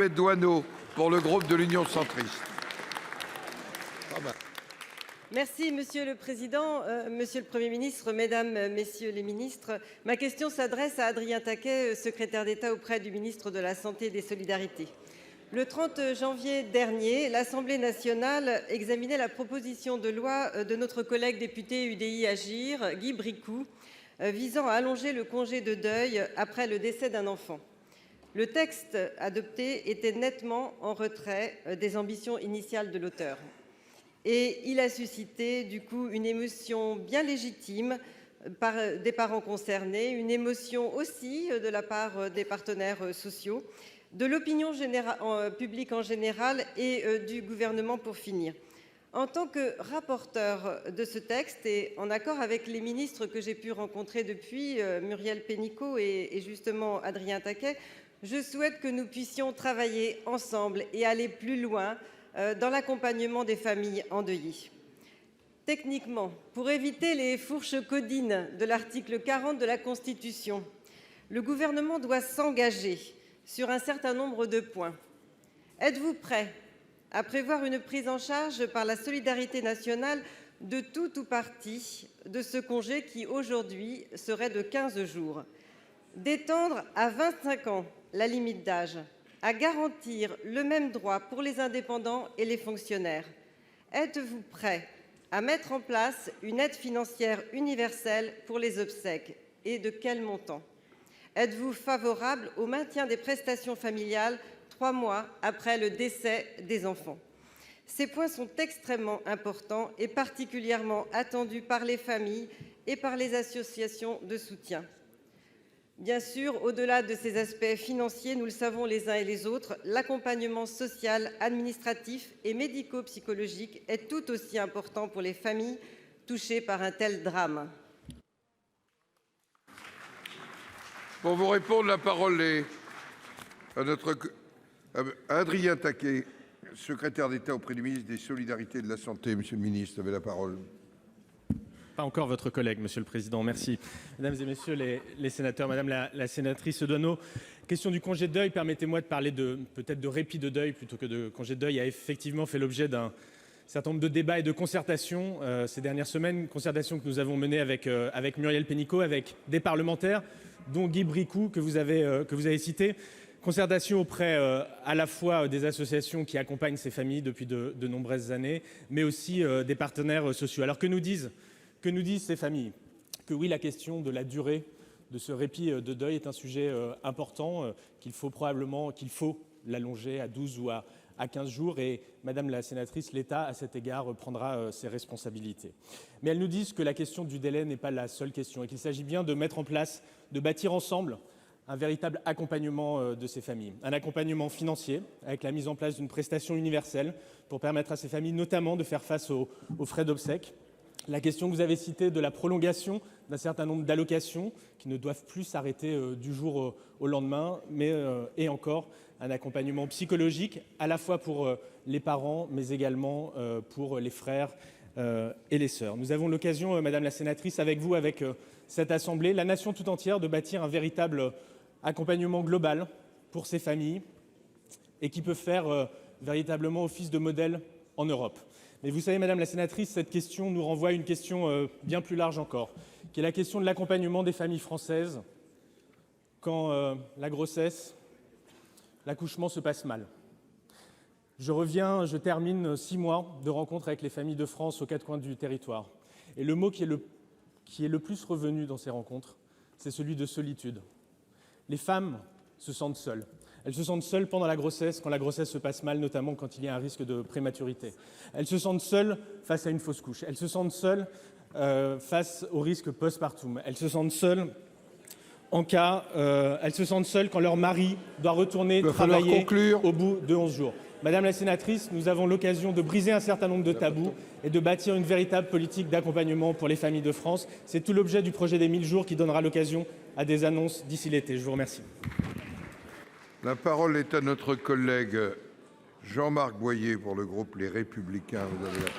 Douaneau pour le groupe de l'Union centriste. Merci Monsieur le Président, Monsieur le Premier ministre, Mesdames, Messieurs les ministres. Ma question s'adresse à Adrien Taquet, secrétaire d'État auprès du ministre de la Santé et des Solidarités. Le 30 janvier dernier, l'Assemblée nationale examinait la proposition de loi de notre collègue député UDI Agir, Guy Bricout, visant à allonger le congé de deuil après le décès d'un enfant. Le texte adopté était nettement en retrait des ambitions initiales de l'auteur. Et il a suscité du coup une émotion bien légitime des parents concernés, une émotion aussi de la part des partenaires sociaux, de l'opinion publique en général et du gouvernement pour finir. En tant que rapporteur de ce texte et en accord avec les ministres que j'ai pu rencontrer depuis, Muriel Pénicaud et justement Adrien Taquet, je souhaite que nous puissions travailler ensemble et aller plus loin dans l'accompagnement des familles endeuillées. Techniquement, pour éviter les fourches codines de l'article 40 de la Constitution, le gouvernement doit s'engager sur un certain nombre de points. Êtes-vous prêt à prévoir une prise en charge par la solidarité nationale de tout ou partie de ce congé qui aujourd'hui serait de 15 jours, d'étendre à 25 ans la limite d'âge, à garantir le même droit pour les indépendants et les fonctionnaires? Êtes-vous prêt à mettre en place une aide financière universelle pour les obsèques et de quel montant? Êtes-vous favorable au maintien des prestations familiales 3 mois après le décès des enfants? Ces points sont extrêmement importants et particulièrement attendus par les familles et par les associations de soutien. Bien sûr, au-delà de ces aspects financiers, nous le savons les uns et les autres, l'accompagnement social, administratif et médico-psychologique est tout aussi important pour les familles touchées par un tel drame. Pour vous répondre, la parole est à Adrien Taquet, secrétaire d'État auprès du ministre des Solidarités et de la Santé. Monsieur le ministre, vous avez la parole. Pas encore votre collègue, Monsieur le Président, merci. Mesdames et Messieurs les sénateurs, Madame la sénatrice Douaneau, question du congé de deuil, permettez-moi de parler peut-être de répit de deuil plutôt que de congé de deuil, a effectivement fait l'objet d'un certain nombre de débats et de concertations ces dernières semaines, concertations que nous avons menées avec Muriel Pénicaud, avec des parlementaires, dont Guy Bricout, que vous avez cité, concertation auprès à la fois des associations qui accompagnent ces familles depuis de nombreuses années, mais aussi des partenaires sociaux. Alors que nous disent ces familles? Que oui, la question de la durée de ce répit de deuil est un sujet important, qu'il faut l'allonger à 12 ou à 15 jours. Et Madame la sénatrice, l'État, à cet égard, prendra ses responsabilités. Mais elles nous disent que la question du délai n'est pas la seule question et qu'il s'agit bien de mettre en place, de bâtir ensemble un véritable accompagnement de ces familles. Un accompagnement financier avec la mise en place d'une prestation universelle pour permettre à ces familles notamment de faire face aux frais d'obsèques. La question que vous avez citée de la prolongation d'un certain nombre d'allocations qui ne doivent plus s'arrêter du jour au lendemain, et encore un accompagnement psychologique à la fois pour les parents, mais également pour les frères et les sœurs. Nous avons l'occasion, Madame la sénatrice, avec vous, avec cette Assemblée, la nation tout entière, de bâtir un véritable accompagnement global pour ces familles et qui peut faire véritablement office de modèle en Europe. Mais vous savez, Madame la sénatrice, cette question nous renvoie à une question bien plus large encore, qui est la question de l'accompagnement des familles françaises quand la grossesse, l'accouchement se passe mal. Je termine 6 mois de rencontres avec les familles de France aux 4 coins du territoire. Et le mot qui est le plus revenu dans ces rencontres, c'est celui de solitude. Les femmes se sentent seules. Elles se sentent seules pendant la grossesse, quand la grossesse se passe mal, notamment quand il y a un risque de prématurité. Elles se sentent seules face à une fausse couche. Elles se sentent seules face au risque postpartum. Elles se sentent seules quand leur mari doit retourner travailler au bout de 11 jours. Madame la sénatrice, nous avons l'occasion de briser un certain nombre de tabous et de bâtir une véritable politique d'accompagnement pour les familles de France. C'est tout l'objet du projet des 1000 jours qui donnera l'occasion à des annonces d'ici l'été. Je vous remercie. La parole est à notre collègue Jean-Marc Boyer pour le groupe Les Républicains. Vous avez la parole.